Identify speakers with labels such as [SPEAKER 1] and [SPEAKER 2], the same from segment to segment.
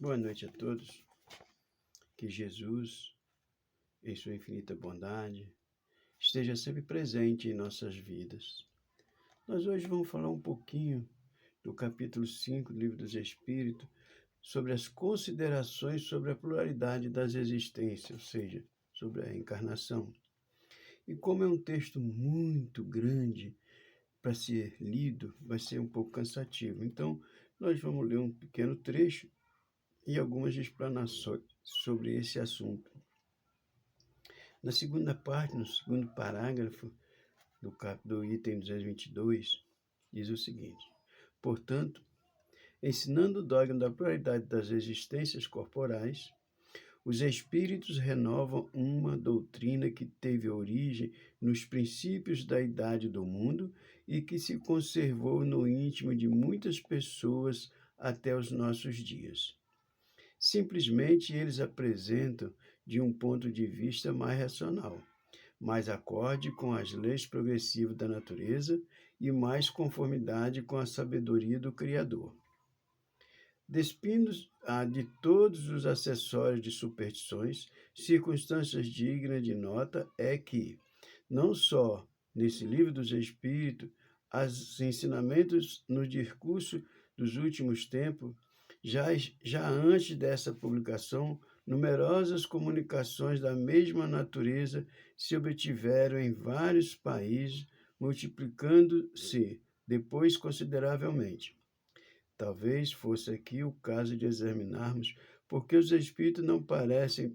[SPEAKER 1] Boa noite a todos. Que Jesus, em sua infinita bondade, esteja sempre presente em nossas vidas. Nós hoje vamos falar um pouquinho do capítulo 5 do Livro dos Espíritos, sobre as considerações sobre a pluralidade das existências, ou seja, sobre a reencarnação. E como é um texto muito grande para ser lido, vai ser um pouco cansativo. Então, nós vamos ler um pequeno trecho e algumas explanações sobre esse assunto. Na segunda parte, no segundo parágrafo do item 222, diz o seguinte: portanto, ensinando o dogma da pluralidade das existências corporais, os espíritos renovam uma doutrina que teve origem nos princípios da idade do mundo e que se conservou no íntimo de muitas pessoas até os nossos dias. Simplesmente eles apresentam de um ponto de vista mais racional, mais acorde com as leis progressivas da natureza e mais conformidade com a sabedoria do Criador. Despindo-a de todos os acessórios de superstições, circunstâncias dignas de nota é que, não só nesse livro dos Espíritos, os ensinamentos no discurso dos últimos tempos, já antes dessa publicação, numerosas comunicações da mesma natureza se obtiveram em vários países, multiplicando-se depois consideravelmente. Talvez fosse aqui o caso de examinarmos porque os espíritos parecem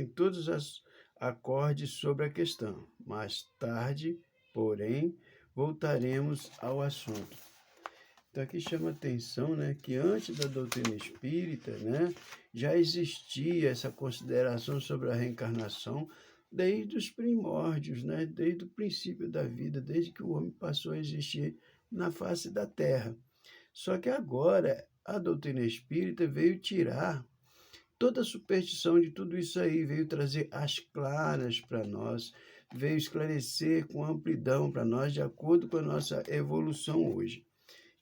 [SPEAKER 1] todos os acordes sobre a questão. Mais tarde, porém, voltaremos ao assunto. Então aqui chama atenção, que antes da doutrina espírita, já existia essa consideração sobre a reencarnação desde os primórdios, desde o princípio da vida, desde que o homem passou a existir na face da Terra. Só que agora a doutrina espírita veio tirar toda a superstição de tudo isso aí, veio trazer as claras para nós, veio esclarecer com amplidão para nós, de acordo com a nossa evolução hoje.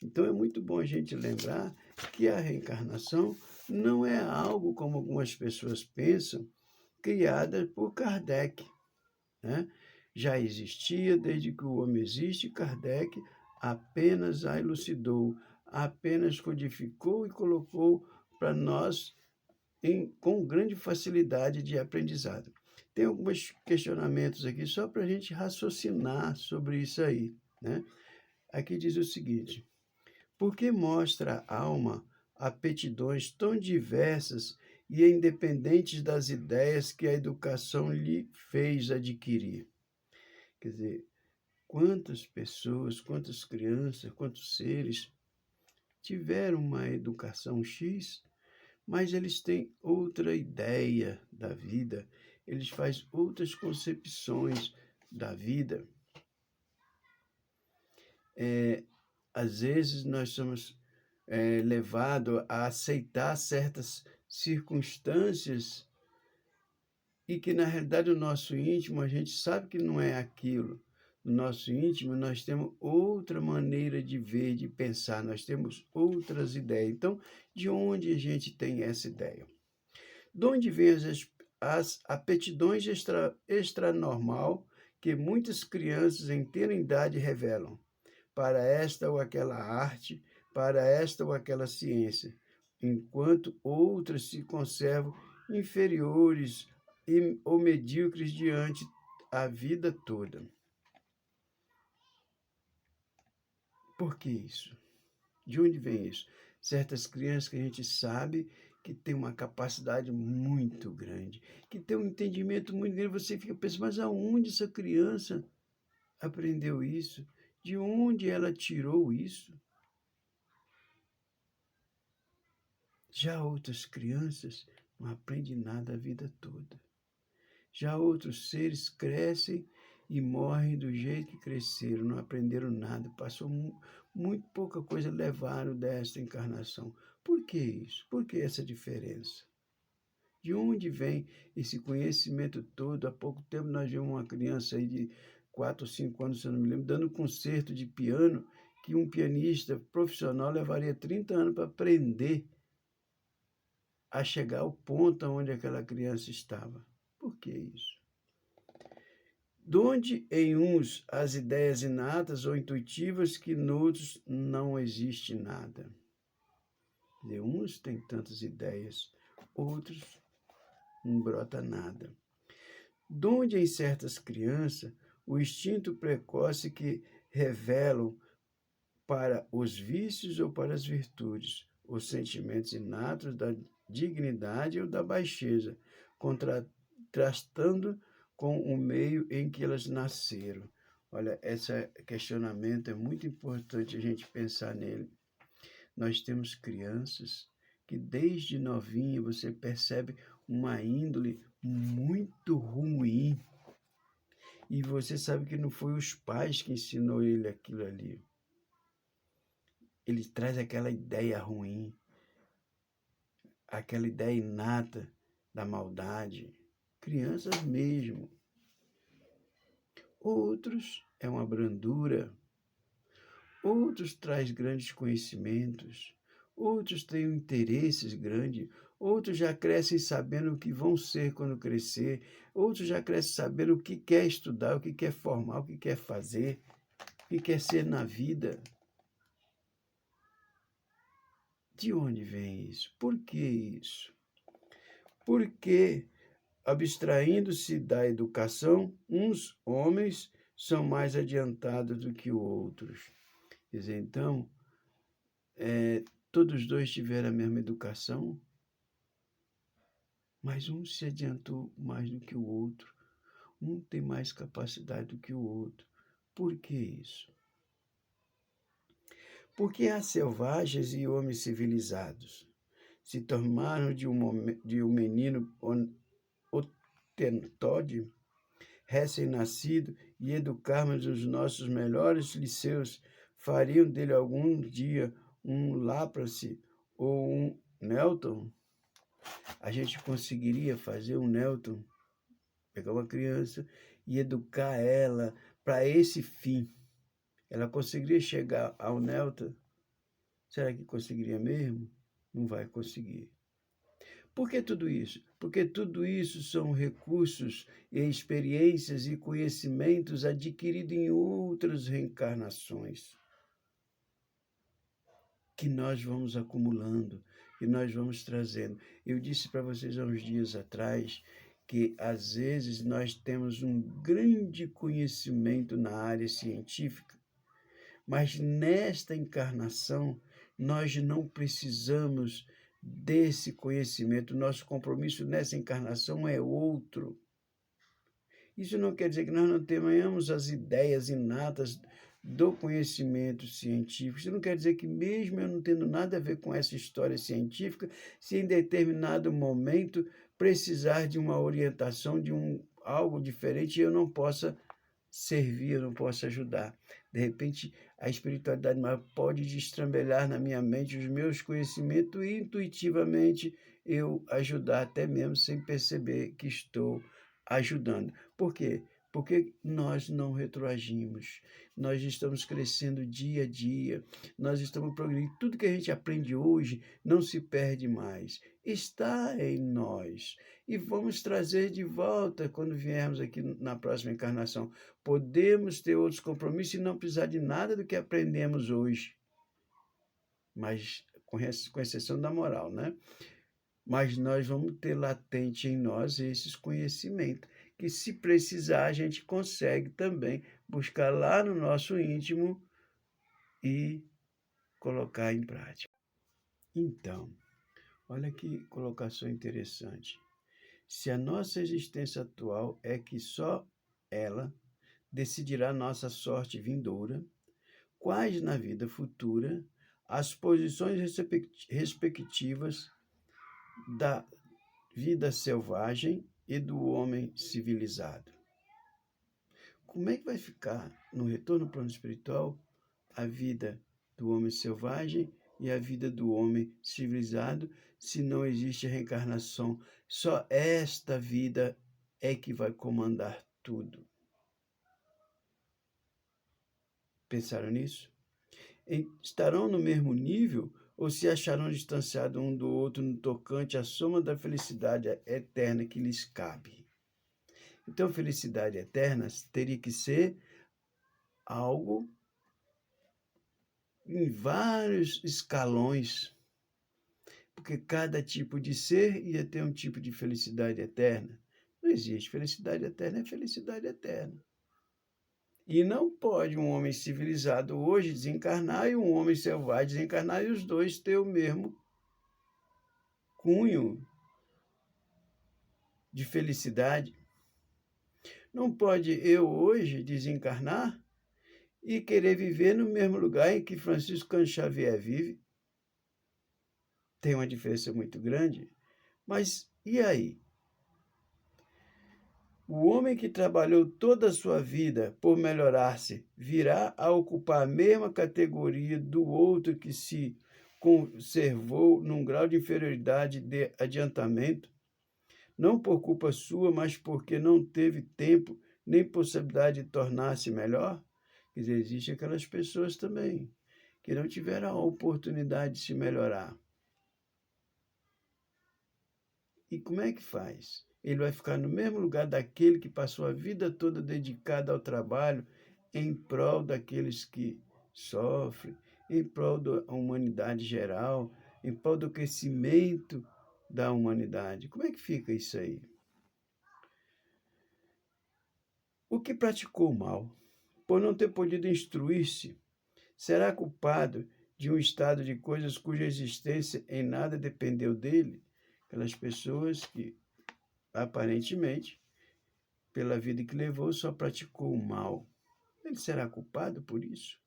[SPEAKER 1] Então é muito bom a gente lembrar que a reencarnação não é algo, como algumas pessoas pensam, criada por Kardec, Já existia desde que o homem existe. Kardec apenas a elucidou, apenas codificou e colocou para nós com grande facilidade de aprendizado. Tem alguns questionamentos aqui só para a gente raciocinar sobre isso aí. Aqui diz o seguinte: por que mostra a alma aptidões tão diversas e independentes das ideias que a educação lhe fez adquirir? Quer dizer, quantas pessoas, quantas crianças, quantos seres tiveram uma educação X, mas eles têm outra ideia da vida, eles fazem outras concepções da vida. Às vezes nós somos levados a aceitar certas circunstâncias e que, na realidade, o nosso íntimo, a gente sabe que não é aquilo. No nosso íntimo, nós temos outra maneira de ver, de pensar, nós temos outras ideias. Então, de onde a gente tem essa ideia? De onde vêm as aptidões extranormal que muitas crianças em tenra idade revelam para esta ou aquela arte, para esta ou aquela ciência, enquanto outras se conservam inferiores ou medíocres diante a vida toda. Por que isso? De onde vem isso? Certas crianças que a gente sabe que tem uma capacidade muito grande, que tem um entendimento muito grande, você fica pensando, mas aonde essa criança aprendeu isso? De onde ela tirou isso? Já outras crianças não aprendem nada a vida toda. Já outros seres crescem e morrem do jeito que cresceram, não aprenderam nada, passou muito pouca coisa, levaram desta encarnação. Por que isso? Por que essa diferença? De onde vem esse conhecimento todo? Há pouco tempo nós vimos uma criança aí de 4 ou 5 anos, se eu não me lembro, dando concerto de piano, que um pianista profissional levaria 30 anos para aprender a chegar ao ponto onde aquela criança estava. Por que isso? Donde em uns as ideias inatas ou intuitivas que noutros não existe nada. De uns têm tantas ideias, outros não brota nada. Donde em certas crianças o instinto precoce que revelam para os vícios ou para as virtudes, os sentimentos inatos da dignidade ou da baixeza, contrastando com o meio em que elas nasceram. Olha, esse questionamento é muito importante a gente pensar nele. Nós temos crianças que desde novinha você percebe uma índole muito ruim. E você sabe que não foi os pais que ensinou ele aquilo ali. Ele traz aquela ideia ruim, aquela ideia inata da maldade. Crianças mesmo. Outros é uma brandura. Outros traz grandes conhecimentos. Outros têm interesses grandes. Outros já crescem sabendo o que vão ser quando crescer. Outros já crescem sabendo o que quer estudar, o que quer formar, o que quer fazer, o que quer ser na vida. De onde vem isso? Por que isso? Porque, abstraindo-se da educação, uns homens são mais adiantados do que outros. Quer dizer, então, todos dois tiveram a mesma educação, mas um se adiantou mais do que o outro. Um tem mais capacidade do que o outro. Por que isso? Porque há selvagens e homens civilizados. Se tomaram de um menino Hottentot, recém-nascido, e educarmos os nossos melhores liceus, fariam dele algum dia um Laplace ou um Newton? A gente conseguiria fazer um Newton, pegar uma criança e educar ela para esse fim. Ela conseguiria chegar ao Newton? Será que conseguiria mesmo? Não vai conseguir. Por que tudo isso? Porque tudo isso são recursos e experiências e conhecimentos adquiridos em outras reencarnações, que nós vamos acumulando, que nós vamos trazendo. Eu disse para vocês há uns dias atrás que, às vezes, nós temos um grande conhecimento na área científica, mas nesta encarnação nós não precisamos desse conhecimento. Nosso compromisso nessa encarnação é outro. Isso não quer dizer que nós não tenhamos as ideias inatas do conhecimento científico. Isso não quer dizer que, mesmo eu não tendo nada a ver com essa história científica, se em determinado momento precisar de uma orientação, de algo diferente, eu não possa servir, eu não posso ajudar. De repente, a espiritualidade maior pode destrambelhar na minha mente os meus conhecimentos e intuitivamente eu ajudar, até mesmo sem perceber que estou ajudando. Por quê? Porque nós não retroagimos, nós estamos crescendo dia a dia, nós estamos progredindo. Tudo que a gente aprende hoje não se perde mais, está em nós. E vamos trazer de volta quando viermos aqui na próxima encarnação. Podemos ter outros compromissos e não precisar de nada do que aprendemos hoje, mas com exceção da moral, né? Mas nós vamos ter latente em nós esses conhecimentos, que se precisar a gente consegue também buscar lá no nosso íntimo e colocar em prática. Então, olha que colocação interessante. Se a nossa existência atual é que só ela decidirá nossa sorte vindoura, quais na vida futura as posições respectivas da vida selvagem e do homem civilizado? Como é que vai ficar no retorno ao plano espiritual a vida do homem selvagem e a vida do homem civilizado, se não existe reencarnação? Só esta vida é que vai comandar tudo. Pensaram nisso? estarão no mesmo nível ou se acharão distanciados um do outro no tocante à soma da felicidade eterna que lhes cabe? Então, felicidade eterna teria que ser algo em vários escalões, porque cada tipo de ser ia ter um tipo de felicidade eterna. Não existe felicidade eterna, é felicidade eterna. E não pode um homem civilizado hoje desencarnar e um homem selvagem desencarnar e os dois ter o mesmo cunho de felicidade. Não pode eu hoje desencarnar e querer viver no mesmo lugar em que Francisco Cândido Xavier vive. Tem uma diferença muito grande. Mas e aí? O homem que trabalhou toda a sua vida por melhorar-se virá a ocupar a mesma categoria do outro que se conservou num grau de inferioridade de adiantamento, não por culpa sua, mas porque não teve tempo nem possibilidade de tornar-se melhor? Quer dizer, existem aquelas pessoas também que não tiveram a oportunidade de se melhorar. E como é que faz? Ele vai ficar no mesmo lugar daquele que passou a vida toda dedicado ao trabalho em prol daqueles que sofrem, em prol da humanidade geral, em prol do crescimento da humanidade. Como é que fica isso aí? O que praticou o mal, por não ter podido instruir-se, será culpado de um estado de coisas cuja existência em nada dependeu dele? Aquelas pessoas que aparentemente, pela vida que levou, só praticou o mal. Ele será culpado por isso?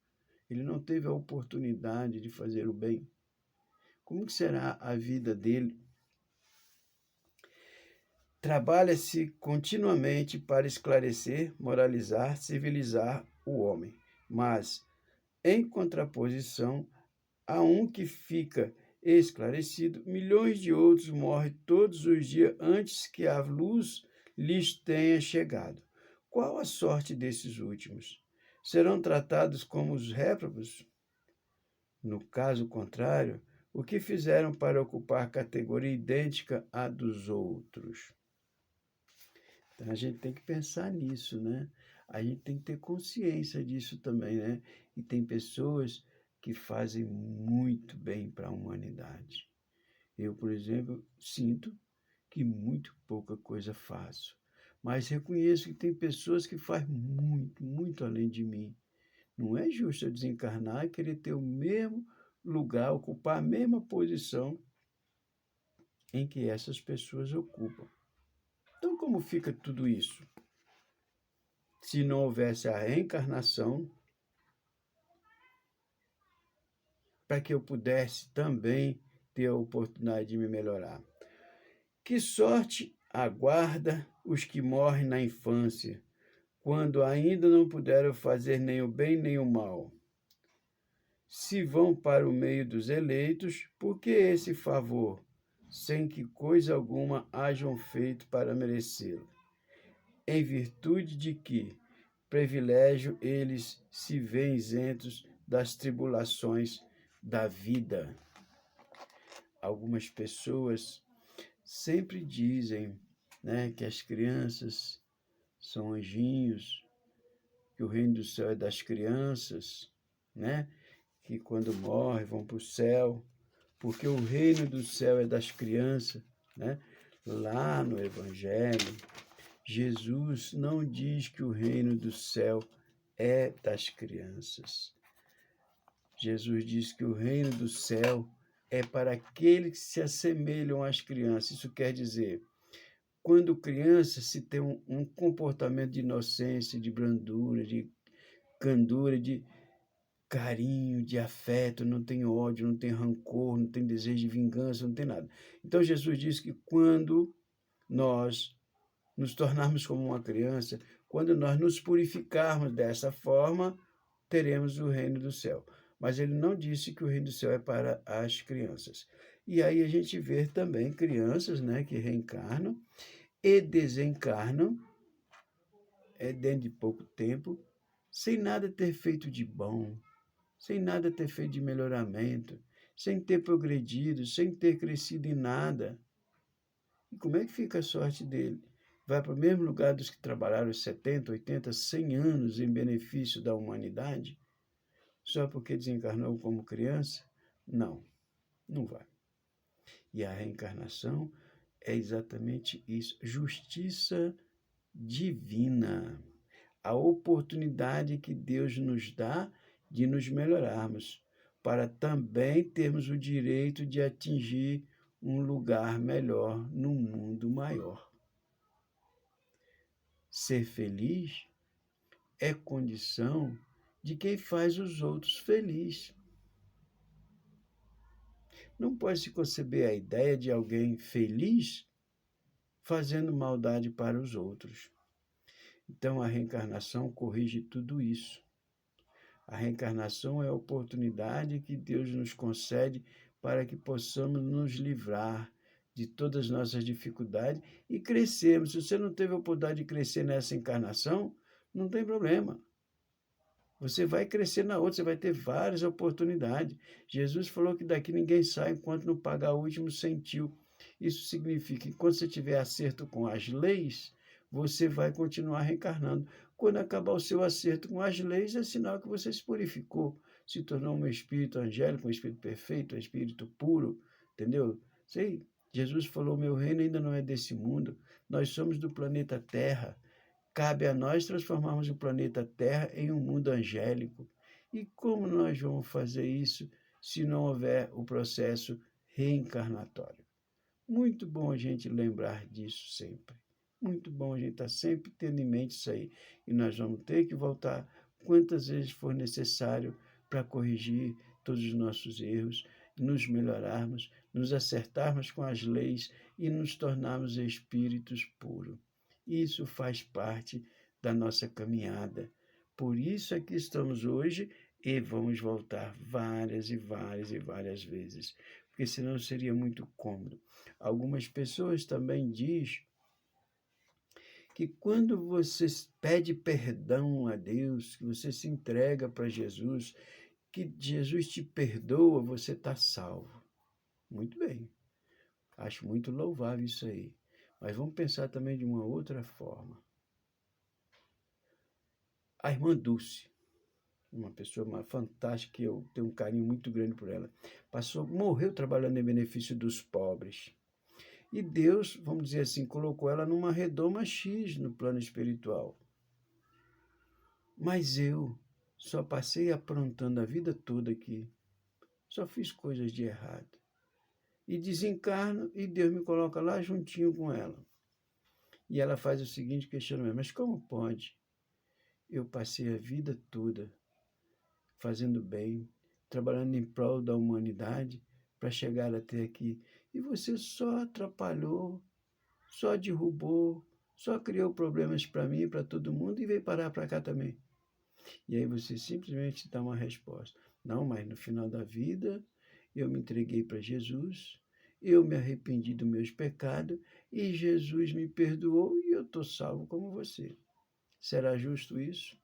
[SPEAKER 1] Ele não teve a oportunidade de fazer o bem. Como que será a vida dele? Trabalha-se continuamente para esclarecer, moralizar, civilizar o homem, mas, em contraposição a um que fica esclarecido, milhões de outros morrem todos os dias antes que a luz lhes tenha chegado. Qual a sorte desses últimos? Serão tratados como os réprobos? No caso contrário, o que fizeram para ocupar categoria idêntica à dos outros? Então a gente tem que pensar nisso, né? A gente tem que ter consciência disso também, né? E tem pessoas que fazem muito bem para a humanidade. Eu, por exemplo, sinto que muito pouca coisa faço, mas reconheço que tem pessoas que fazem muito, muito além de mim. Não é justo eu desencarnar e querer ter o mesmo lugar, ocupar a mesma posição em que essas pessoas ocupam. Então, como fica tudo isso? Se não houvesse a reencarnação, para que eu pudesse também ter a oportunidade de me melhorar. Que sorte aguarda os que morrem na infância, quando ainda não puderam fazer nem o bem nem o mal? Se vão para o meio dos eleitos, por que esse favor, sem que coisa alguma hajam feito para merecê-lo? Em virtude de que privilégio eles se veem isentos das tribulações da vida. Algumas pessoas sempre dizem, né, que as crianças são anjinhos, que o reino do céu é das crianças, né, que quando morrem vão para o céu, porque o reino do céu é das crianças, né? Lá no Evangelho, Jesus não diz que o reino do céu é das crianças. Jesus diz que o reino do céu é para aqueles que se assemelham às crianças. Isso quer dizer, quando criança se tem um comportamento de inocência, de brandura, de candura, de carinho, de afeto, não tem ódio, não tem rancor, não tem desejo de vingança, não tem nada. Então Jesus diz que quando nós nos tornarmos como uma criança, quando nós nos purificarmos dessa forma, teremos o reino do céu. Mas ele não disse que o reino do céu é para as crianças. E aí a gente vê também crianças, né, que reencarnam e desencarnam dentro de pouco tempo, sem nada ter feito de bom, sem nada ter feito de melhoramento, sem ter progredido, sem ter crescido em nada. E como é que fica a sorte dele? Vai para o mesmo lugar dos que trabalharam 70, 80, 100 anos em benefício da humanidade, só porque desencarnou como criança? Não, não vai. E a reencarnação é exatamente isso, justiça divina, a oportunidade que Deus nos dá de nos melhorarmos, para também termos o direito de atingir um lugar melhor num mundo maior. Ser feliz é condição de quem faz os outros felizes. Não pode se conceber a ideia de alguém feliz fazendo maldade para os outros. Então, a reencarnação corrige tudo isso. A reencarnação é a oportunidade que Deus nos concede para que possamos nos livrar de todas as nossas dificuldades e crescermos. Se você não teve a oportunidade de crescer nessa encarnação, não tem problema. Você vai crescer na outra, você vai ter várias oportunidades. Jesus falou que daqui ninguém sai enquanto não pagar o último centil. Isso significa que quando você tiver acerto com as leis, você vai continuar reencarnando. Quando acabar o seu acerto com as leis, é sinal que você se purificou, se tornou um espírito angélico, um espírito perfeito, um espírito puro, entendeu? Sei, Jesus falou, meu reino ainda não é desse mundo, nós somos do planeta Terra. Cabe a nós transformarmos o planeta Terra em um mundo angélico. E como nós vamos fazer isso se não houver o processo reencarnatório? Muito bom a gente lembrar disso sempre. Muito bom a gente estar sempre tendo em mente isso aí. E nós vamos ter que voltar quantas vezes for necessário para corrigir todos os nossos erros, nos melhorarmos, nos acertarmos com as leis e nos tornarmos espíritos puros. Isso faz parte da nossa caminhada. Por isso é que estamos hoje e vamos voltar várias e várias e várias vezes, porque senão seria muito cômodo. Algumas pessoas também dizem que quando você pede perdão a Deus, que você se entrega para Jesus, que Jesus te perdoa, você está salvo. Muito bem. Acho muito louvável isso aí. Mas vamos pensar também de uma outra forma. A irmã Dulce, uma pessoa fantástica, que eu tenho um carinho muito grande por ela, morreu trabalhando em benefício dos pobres. E Deus, vamos dizer assim, colocou ela numa redoma X no plano espiritual. Mas eu só passei aprontando a vida toda aqui. Só fiz coisas de errado. E desencarno e Deus me coloca lá juntinho com ela. E ela faz o seguinte questionamento, mas como pode? Eu passei a vida toda fazendo bem, trabalhando em prol da humanidade para chegar até aqui. E você só atrapalhou, só derrubou, só criou problemas para mim e para todo mundo e veio parar para cá também. E aí você simplesmente dá uma resposta. Não, mas no final da vida eu me entreguei para Jesus, eu me arrependi dos meus pecados e Jesus me perdoou e eu estou salvo como você. Será justo isso?